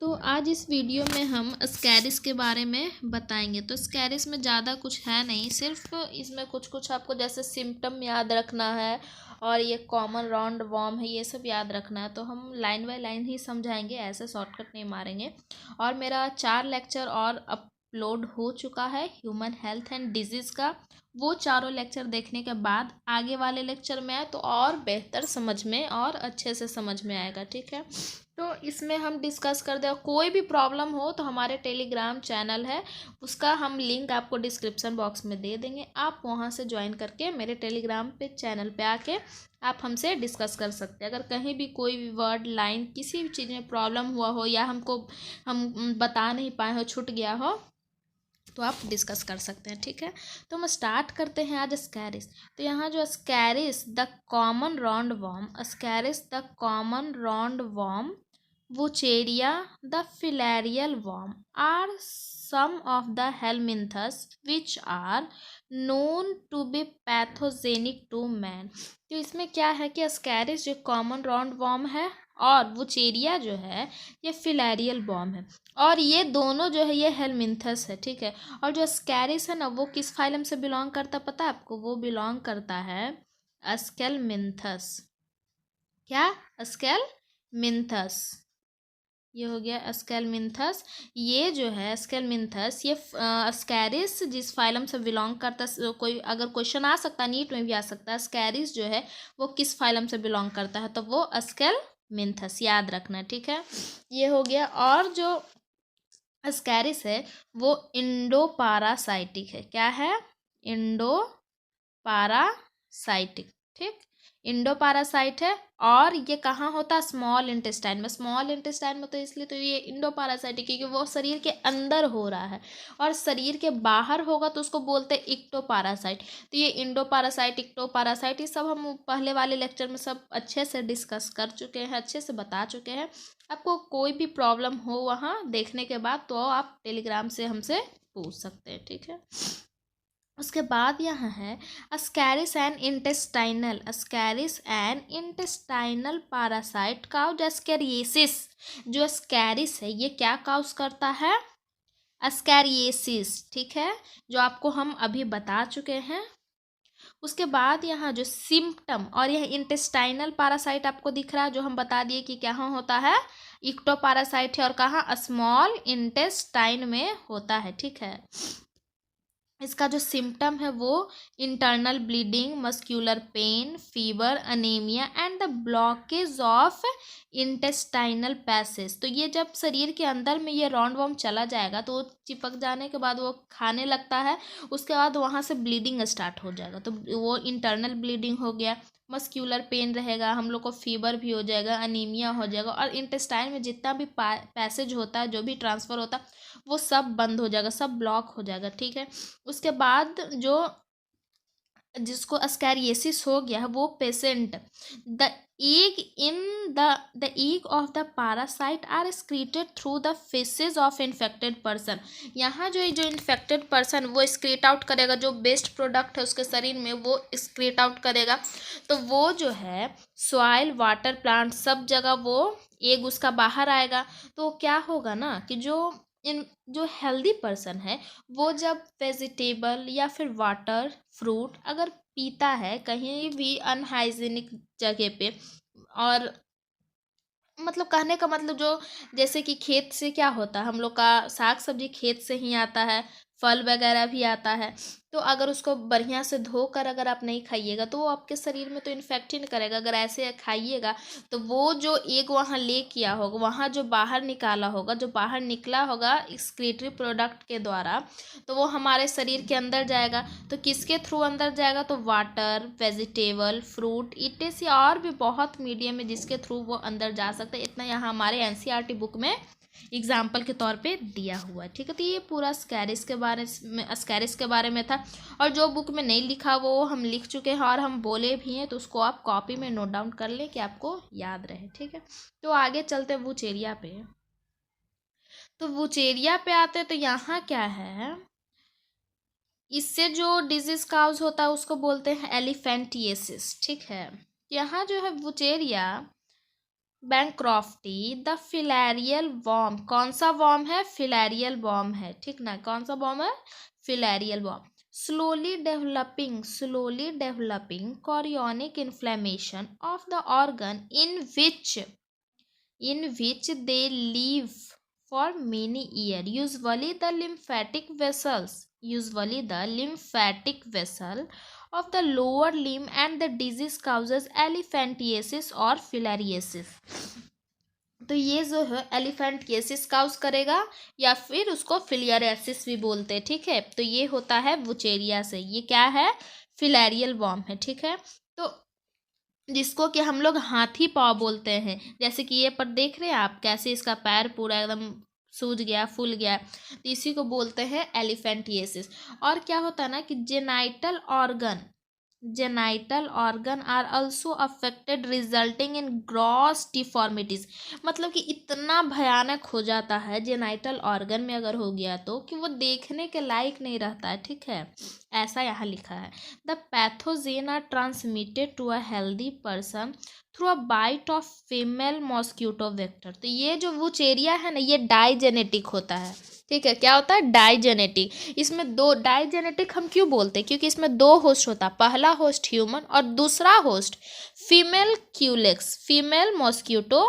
तो आज इस वीडियो में हम स्कैरिस के बारे में बताएंगे। तो स्कैरिस में ज़्यादा कुछ है नहीं, सिर्फ इसमें कुछ कुछ आपको जैसे सिम्टम याद रखना है और ये कॉमन राउंड वॉर्म है, ये सब याद रखना है। तो हम लाइन बाय लाइन ही समझाएंगे, ऐसे शॉर्टकट नहीं मारेंगे। और मेरा 4 लेक्चर और अपलोड हो चुका है ह्यूमन हेल्थ एंड डिजीज़ का। वो चारों लेक्चर देखने के बाद आगे वाले लेक्चर में आए तो और बेहतर समझ में और अच्छे से समझ में आएगा, ठीक है। तो इसमें हम डिस्कस कर दें, कोई भी प्रॉब्लम हो तो हमारे टेलीग्राम चैनल है, उसका हम लिंक आपको डिस्क्रिप्शन बॉक्स में दे देंगे। आप वहां से ज्वाइन करके मेरे टेलीग्राम पे चैनल पे आके आप हमसे डिस्कस कर सकते हैं। अगर कहीं भी कोई भी वर्ड लाइन किसी भी चीज़ में प्रॉब्लम हुआ हो या हम बता नहीं पाए हो, छूट गया हो, तो आप डिस्कस कर सकते हैं, ठीक है। तो हम स्टार्ट करते हैं आज स्कैरिस। तो यहाँ जो स्कैरिस the common round warm, स्कैरिस the common round warm, Wucheria, the filarial worm, are some of the helminths which are known to be pathogenic to man। तो इसमें क्या है कि स्कैरिस जो कॉमन राउंड वॉर्म है और वुचेरिया जो है ये फिलैरियल वॉर्म है, और ये दोनों जो है ये हेलमिंथस है, ठीक है। और जो स्कैरिस है ना वो किस फाइलम से बिलोंग करता है पता है आपको? वो बिलोंग करता है स्केलमिंथस। क्या? स्केलमिंथस। ये हो गया स्केलमिंथस। ये जो है स्केलमिंथस, ये स्कैरिस जिस फाइलम से बिलोंग करता है, कोई अगर क्वेश्चन आ सकता है, नीट में भी आ सकता है, स्कैरिस जो है वो किस फाइलम से बिलोंग करता है, तो वो स्केलमिंथस, याद रखना, ठीक है। ये हो गया। और जो स्कैरिस है वो इंडोपारासाइटिक है। क्या है? इंडोपारासाइटिक, ठीक। इंडो पैरासाइट है और ये कहाँ होता है? स्मॉल इंटेस्टाइन में। स्मॉल इंटेस्टाइन में तो इसलिए तो ये इंडो पैरासाइटिक क्योंकि वो शरीर के अंदर हो रहा है, और शरीर के बाहर होगा तो उसको बोलते हैं इक्टो पैरासाइट। तो ये इंडो पैरासाइट, इक्टो पैरासाइट, ये सब हम पहले वाले लेक्चर में सब अच्छे से डिस्कस कर चुके हैं, अच्छे से बता चुके हैं। आपको कोई भी प्रॉब्लम हो वहाँ देखने के बाद तो आप टेलीग्राम से हमसे पूछ सकते हैं, ठीक है। उसके बाद यहाँ है ascaris and intestinal, ascaris and intestinal parasite cause ascariasis. जो अस्कैरिस है ये क्या काउज करता है? अस्कैरिएसिस, ठीक है, जो आपको हम अभी बता चुके हैं। उसके बाद यहाँ जो सिम्पटम, और यह इंटेस्टाइनल पैरासाइट आपको दिख रहा है, जो हम बता दिए कि क्या होता है, इक्टो पैरासाइट है और कहाँ? स्मॉल इंटेस्टाइन में होता है, ठीक है। इसका जो सिम्टम है वो internal bleeding, muscular pain, fever, anaemia and the blockage of intestinal passage. तो ये जब शरीर के अंदर में ये राउंड वॉर्म चला जाएगा तो वो चिपक जाने के बाद वो खाने लगता है, उसके बाद वहाँ से ब्लीडिंग स्टार्ट हो जाएगा, तो वो इंटरनल ब्लीडिंग हो गया, मस्क्यूलर पेन रहेगा, हम लोग को फीवर भी हो जाएगा, अनीमिया हो जाएगा, और इंटेस्टाइन में जितना भी पैसेज होता है, जो भी ट्रांसफ़र होता है, वो सब बंद हो जाएगा, सब ब्लॉक हो जाएगा, ठीक है। उसके बाद जो जिसको अस्कैरिएसिस हो गया है वो patient the egg in the egg of the parasite are excreted through the faeces of infected person. यहाँ जो इन्फेक्टेड पर्सन वो एक्सक्रीट आउट करेगा, जो बेस्ट प्रोडक्ट है उसके शरीर में वो एक्सक्रीट आउट करेगा, तो वो जो है सॉइल, वाटर, प्लांट, सब जगह वो एग उसका बाहर आएगा। तो क्या होगा ना कि जो हेल्दी पर्सन है वो जब वेजिटेबल या फिर वाटर, फ्रूट अगर पीता है कहीं भी अनहाइजीनिक जगह पे, और मतलब कहने का मतलब जो जैसे कि खेत से क्या होता है, हम लोग का साग सब्जी खेत से ही आता है, फल वगैरह भी आता है, तो अगर उसको बढ़िया से धोकर अगर आप नहीं खाइएगा तो वो आपके शरीर में तो इन्फेक्ट ही नहीं करेगा। अगर ऐसे खाइएगा तो वो जो एग वहाँ ले किया होगा, वहाँ जो बाहर निकाला होगा, जो बाहर निकला होगा एक्सक्रीटरी प्रोडक्ट के द्वारा, तो वो हमारे शरीर के अंदर जाएगा। तो किसके थ्रू अंदर जाएगा? तो वाटर, वेजिटेबल, फ्रूट, इटेसी और भी बहुत मीडियम है जिसके थ्रू वो अंदर जा सकता है। इतना यहाँ हमारे एनसीईआरटी बुक में एग्जाम्पल के तौर पे दिया हुआ है, ठीक है। तो ये पूरा स्कैरिस के बारे में था, और जो बुक में नहीं लिखा वो हम लिख चुके हैं और हम बोले भी हैं, तो उसको आप कॉपी में नोट डाउन कर लें कि आपको याद रहे, ठीक है। तो आगे चलते हैं वुचेरिया पे। तो वुचेरिया पे आते हैं तो यहाँ क्या है, इससे जो डिजीज काउज होता है उसको बोलते हैं एलिफेंटिएसिस, ठीक है। यहाँ जो है Wuchereria bancrofti the filarial worm, कौन सा वॉर्म है? फिलेरियल वॉर्म है, ठीक ना, कौन सा वॉर्म है? Filarial worm. Slowly developing chronic inflammation of the organ in which they live for many years. Usually the lymphatic vessel of the lower limb and the disease causes elephantiasis or filariasis. तो ये जो है एलिफेंटिएसिस cause करेगा या फिर उसको फिलियरियासिस भी बोलते हैं, ठीक है। तो ये होता है वुचेरिया से, ये क्या है? फिलेरियल वॉर्म है, ठीक है। तो जिसको कि हम लोग हाथी पाँव बोलते हैं, जैसे कि ये पर देख रहे हैं आप कैसे इसका पैर पूरा एकदम सूज गया, फूल गया, तो इसी को बोलते हैं एलिफेंटिएसिस। और क्या होता है ना कि genital organ are also affected resulting in gross deformities. मतलब कि इतना भयानक हो जाता है जेनाइटल ऑर्गन में अगर हो गया तो कि वो देखने के लायक नहीं रहता है, ठीक है, ऐसा यहाँ लिखा है। The pathogen are transmitted to a healthy person through a bite of female mosquito vector. तो ये जो वुचेरिया है ना, ये डाइजेनेटिक होता है, ठीक है। क्या होता है? डाइजेनेटिक। इसमें दो, डाइजेनेटिक हम क्यों बोलते हैं? क्योंकि इसमें दो होस्ट होता है, पहला होस्ट ह्यूमन और दूसरा होस्ट फीमेल मॉस्क्यूटो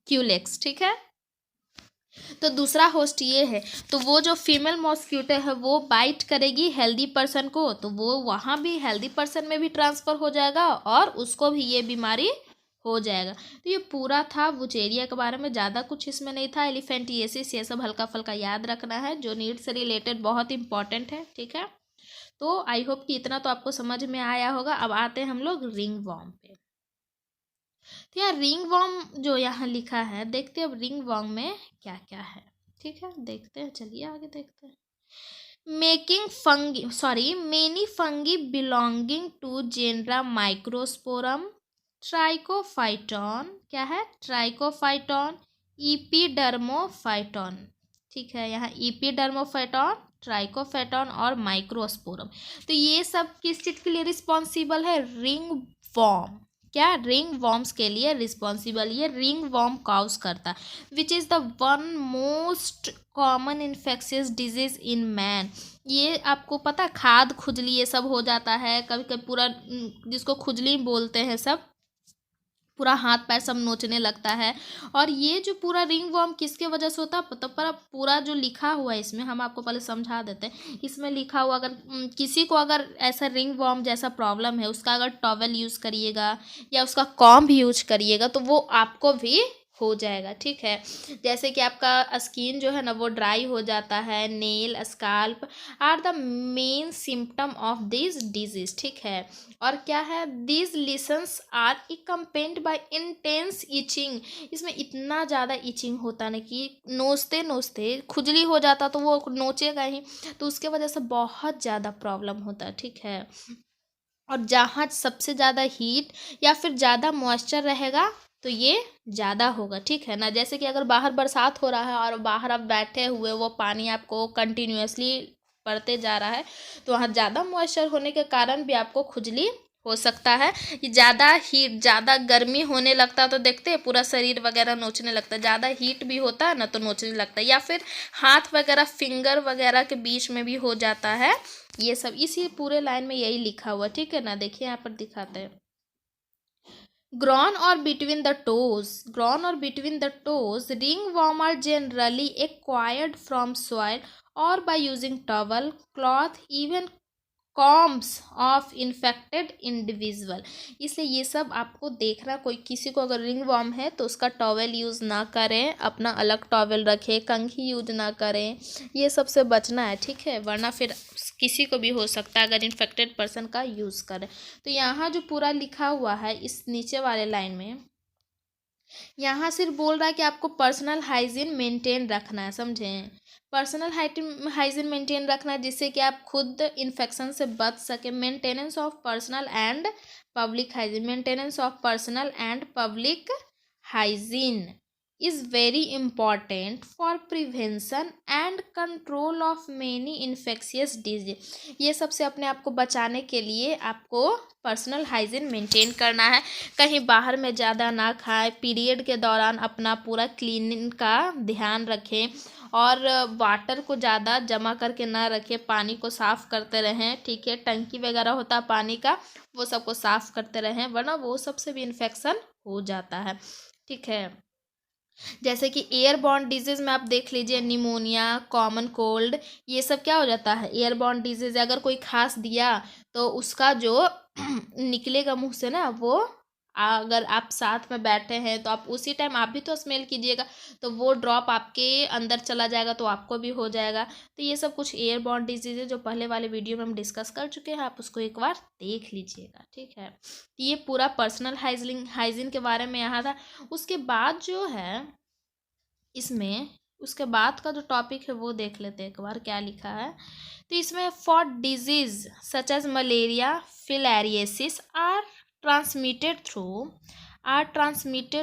क्यूलेक्स, ठीक है। तो दूसरा होस्ट ये है, तो वो जो फीमेल मॉस्क्यूटो है वो बाइट करेगी हेल्दी पर्सन को, तो वो वहाँ भी हेल्दी पर्सन में भी ट्रांसफ़र हो जाएगा और उसको भी ये बीमारी हो जाएगा। तो ये पूरा था वुचेरिया के बारे में, ज़्यादा कुछ इसमें नहीं था। एलिफेंटिएसिस ये सब हल्का फुल्का याद रखना है, जो नीट से रिलेटेड बहुत इंपॉर्टेंट है, ठीक है। तो आई होप कि इतना तो आपको समझ में आया होगा। अब आते हैं हम लोग रिंग वॉर्म पे। तो यार रिंग वॉर्म जो यहाँ लिखा है, देखते हैं अब रिंग वॉर्म में क्या क्या है, ठीक है, देखते हैं, चलिए आगे देखते हैं। Many fungi belonging to genera Microsporum Trichophyton, क्या है? ट्राइकोफाइटॉन, ईपीडर्मोफाइटॉन, ठीक है, यहाँ ईपीडर्मोफाइटॉन, ट्राइकोफाइटॉन और माइक्रोस्पोरम। तो ये सब किस चीज़ के लिए रिस्पॉन्सिबल है? Ringworm. क्या? रिंग वॉर्म्स के लिए रिस्पॉन्सिबल ये रिंग वॉर्म काउज करता, which is the one most common infectious disease in man. ये आपको पता, खाद खुजली ये सब हो जाता है कभी कभी, पूरा जिसको खुजली बोलते हैं सब, पूरा हाथ पैर सब नोचने लगता है। और ये जो पूरा रिंग वर्म किसके वजह से होता है? तो पर पूरा जो लिखा हुआ है इसमें, हम आपको पहले समझा देते हैं। इसमें लिखा हुआ, अगर किसी को अगर ऐसा रिंग वर्म जैसा प्रॉब्लम है, उसका अगर टॉवेल यूज़ करिएगा या उसका कॉम्ब यूज करिएगा तो वो आपको भी हो जाएगा, ठीक है। जैसे कि आपका स्किन जो है ना वो ड्राई हो जाता है, nail scalp are the main symptom of this disease, ठीक है। और क्या है? These lesions are accompanied by intense itching. इसमें इतना ज़्यादा इचिंग होता ना कि नोचते नोचते खुजली हो जाता, तो वो नोचेगा ही, तो उसके वजह से बहुत ज़्यादा प्रॉब्लम होता है, ठीक है। और जहाँ सबसे ज़्यादा हीट या फिर ज़्यादा मॉइस्चर रहेगा तो ये ज़्यादा होगा, ठीक है ना। जैसे कि अगर बाहर बरसात हो रहा है और बाहर आप बैठे हुए, वो पानी आपको कंटिन्यूअसली पड़ते जा रहा है, तो वहाँ ज़्यादा मॉइस्चर होने के कारण भी आपको खुजली हो सकता है। ये ज़्यादा हीट, ज़्यादा गर्मी होने लगता है तो देखते हैं पूरा शरीर वगैरह नोचने लगता है, ज़्यादा हीट भी होता है ना तो नोचने लगता है, या फिर हाथ वगैरह फिंगर वगैरह के बीच में भी हो जाता है। ये सब इसी पूरे लाइन में यही लिखा हुआ, ठीक है ना। देखिए यहाँ पर दिखाते हैं, grown or between the toes, ringworm are generally acquired from soil or by using towel, cloth, even combs of infected individual. इसलिए ये सब आपको देखना, कोई किसी को अगर रिंग वॉर्म है तो उसका टॉवेल यूज़ ना करें, अपना अलग टॉवेल रखें, कंघी यूज ना करें, ये सब से बचना है, ठीक है, वरना फिर किसी को भी हो सकता है अगर इन्फेक्टेड पर्सन का यूज़ करें। तो यहाँ जो पूरा लिखा हुआ है इस नीचे वाले लाइन में, यहाँ सिर्फ बोल रहा है कि आपको पर्सनल हाइजीन मेंटेन रखना है, समझें। पर्सनल हाइजीन मेंटेन रखना है जिससे कि आप खुद इन्फेक्शन से बच सके। Maintenance of personal and public hygiene, maintenance of personal and public hygiene is very important for prevention and control of many infectious disease। ये सबसे अपने आप को बचाने के लिए आपको पर्सनल हाइजीन मेंटेन करना है। कहीं बाहर में ज़्यादा ना खाएं, पीरियड के दौरान अपना पूरा क्लीनिंग का ध्यान रखें और वाटर को ज़्यादा जमा करके ना रखें, पानी को साफ़ करते रहें। ठीक है, टंकी वगैरह होता है पानी का, वो सबको साफ़ करते रहें, वरना वो सबसे भी इन्फेक्शन हो जाता है। ठीक है, जैसे कि एयरबॉर्न डिजीज में आप देख लीजिए, निमोनिया, कॉमन कोल्ड, ये सब क्या हो जाता है, एयरबॉर्न डिजीज। अगर कोई खांस दिया तो उसका जो निकलेगा मुंह से ना, वो अगर आप साथ में बैठे हैं तो आप उसी टाइम आप भी तो स्मेल कीजिएगा, तो वो ड्रॉप आपके अंदर चला जाएगा तो आपको भी हो जाएगा। तो ये सब कुछ एयरबॉर्न डिजीज है जो पहले वाले वीडियो में हम डिस्कस कर चुके हैं, आप उसको एक बार देख लीजिएगा। ठीक है, ये पूरा पर्सनल हाइजीन के बारे में यहाँ था। उसके बाद जो है इसमें, उसके बाद का जो टॉपिक है वो देख लेते हैं एक बार क्या लिखा है। तो इसमें for disease such as malaria, filariasis are transmitted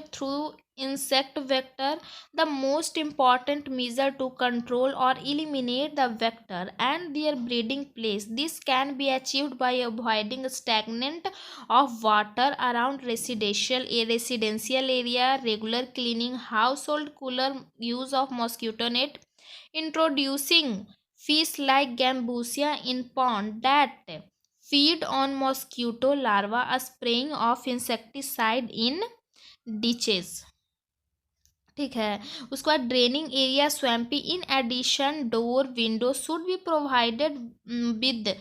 through insect vector. The most important measure to control or eliminate the vector and their breeding place. This can be achieved by avoiding stagnant of water around residential area, regular cleaning, household cooler, use of mosquito net, introducing fish like gambusia in pond that feed on mosquito larvae, spraying of insecticide in ditches। ठीक है, उसके बाद draining area swampy. In addition door window should be provided with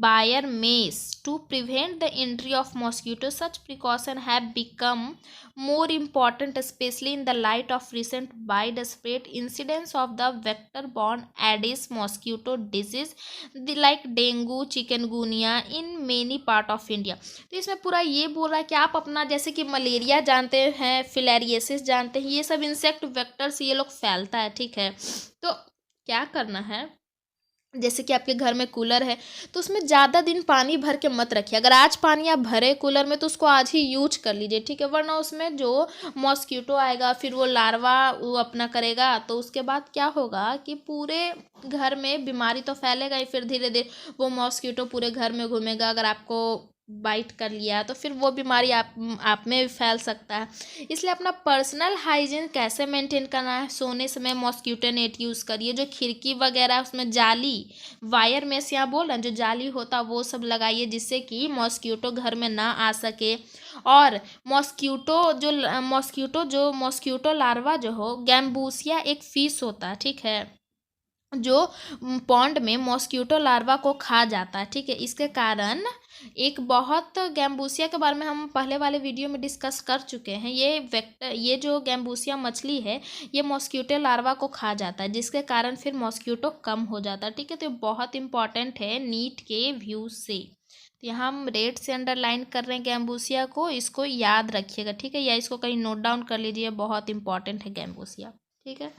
wire mesh to prevent the entry of mosquito. Such precaution have become more important especially in the light of recent widespread incidence of the vector-borne Aedes mosquito disease like dengue, chikungunya in many part of India। तो इसमें पूरा ये बोल रहा है कि आप अपना, जैसे कि मलेरिया जानते हैं, फिलेरियोसिस जानते हैं, ये सब इंसेक्ट वेक्टर से ये लोग फैलता है। ठीक है, तो क्या करना है, जैसे कि आपके घर में कूलर है तो उसमें ज़्यादा दिन पानी भर के मत रखिए। अगर आज पानी आप भरे कूलर में तो उसको आज ही यूज कर लीजिए। ठीक है, वरना उसमें जो मॉस्किटो आएगा, फिर वो लार्वा वो अपना करेगा, तो उसके बाद क्या होगा कि पूरे घर में बीमारी तो फैलेगा ही, फिर धीरे धीरे वो मॉस्किटो पूरे घर में घूमेगा। अगर आपको बाइट कर लिया तो फिर वो बीमारी आप में भी फैल सकता है। इसलिए अपना पर्सनल हाइजीन कैसे मेंटेन करना है, सोने समय मॉस्किटो नेट यूज़ करिए। जो खिड़की वगैरह उसमें जाली, वायर में से यहाँ बोल रहे हैं, जो जाली होता है वो सब लगाइए, जिससे कि मॉस्किटो घर में ना आ सके। और मॉस्किटो लार्वा जो हो, गैम्बूसिया एक फिश होता है। ठीक है, जो पॉन्ड में मॉस्किटो लार्वा को खा जाता है। ठीक है, इसके कारण एक बहुत, गैम्बूसिया के बारे में हम पहले वाले वीडियो में डिस्कस कर चुके हैं। ये जो गैम्बूसिया मछली है, ये मॉस्किटो लार्वा को खा जाता है, जिसके कारण फिर मॉस्किटो कम हो जाता है। ठीक है, तो ये बहुत इंपॉर्टेंट है नीट के व्यू से। तो यहाँ हम रेड से अंडरलाइन कर रहे हैं गैम्बूसिया को, इसको याद रखिएगा। ठीक है, या इसको कहीं नोट डाउन कर लीजिए, बहुत इंपॉर्टेंट है गैम्बूसिया। ठीक है,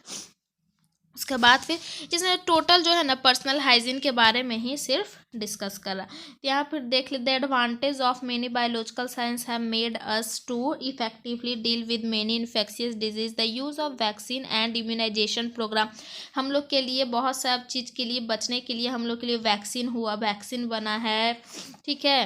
उसके बाद फिर इसमें टोटल जो है ना पर्सनल हाइजीन के बारे में ही सिर्फ डिस्कस कर रहा। तो यहाँ फिर देख लेते हैं, advantage of many biological science have made us to effectively deal with many infectious disease. The use of vaccine and immunisation programme. हम लोग के लिए बहुत सब चीज़ के लिए बचने के लिए हम लोग के लिए वैक्सीन बना है। ठीक है,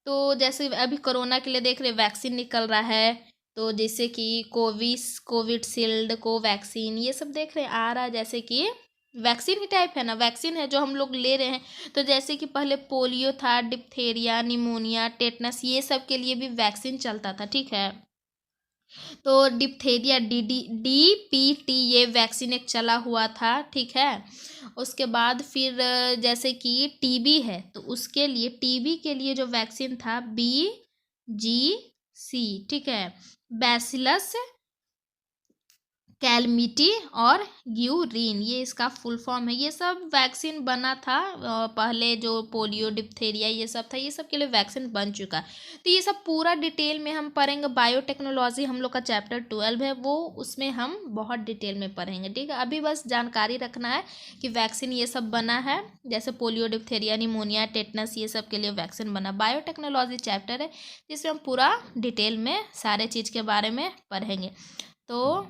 तो जैसे अभी कोरोना के लिए देख रहे वैक्सीन निकल रहा है, तो जैसे कि कोविशील्ड, कोवैक्सीन, ये सब देख रहे हैं आ रहा है, जैसे कि वैक्सीन ही टाइप है ना, वैक्सीन है जो हम लोग ले रहे हैं। तो जैसे कि पहले पोलियो था, डिप्थेरिया, निमोनिया, टेटनस, ये सब के लिए भी वैक्सीन चलता था। ठीक है, तो डिप्थेरिया DPT ये वैक्सीन एक चला हुआ था। ठीक है, उसके बाद फिर जैसे कि टीबी है तो उसके लिए, टीबी के लिए जो वैक्सीन था BGC। ठीक है, बैसिलस कैलमिटी और ग्यूरिन, ये इसका फुल फॉर्म है। ये सब वैक्सीन बना था पहले, जो पोलियो, डिप्थेरिया ये सब था, ये सब के लिए वैक्सीन बन चुका है। तो ये सब पूरा डिटेल में हम पढ़ेंगे। बायोटेक्नोलॉजी हम लोग का चैप्टर 12 है, वो उसमें हम बहुत डिटेल में पढ़ेंगे। ठीक है, अभी बस जानकारी रखना है कि वैक्सीन ये सब बना है, जैसे पोलियो, डिप्थेरिया, निमोनिया, टेटनस, ये सब के लिए वैक्सीन बना। बायोटेक्नोलॉजी चैप्टर है जिसमें हम पूरा डिटेल में सारे चीज़ के बारे में पढ़ेंगे। तो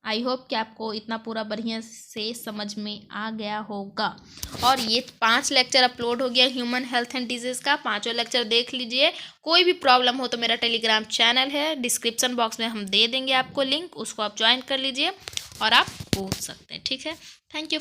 आई होप कि आपको इतना पूरा बढ़िया से समझ में आ गया होगा। और ये 5 लेक्चर अपलोड हो गया ह्यूमन हेल्थ एंड डिजीज़ का, 5 लेक्चर देख लीजिए। कोई भी प्रॉब्लम हो तो मेरा टेलीग्राम चैनल है, डिस्क्रिप्शन बॉक्स में हम दे देंगे आपको लिंक, उसको आप ज्वाइन कर लीजिए और आप पूछ सकते हैं। ठीक है, थैंक यू।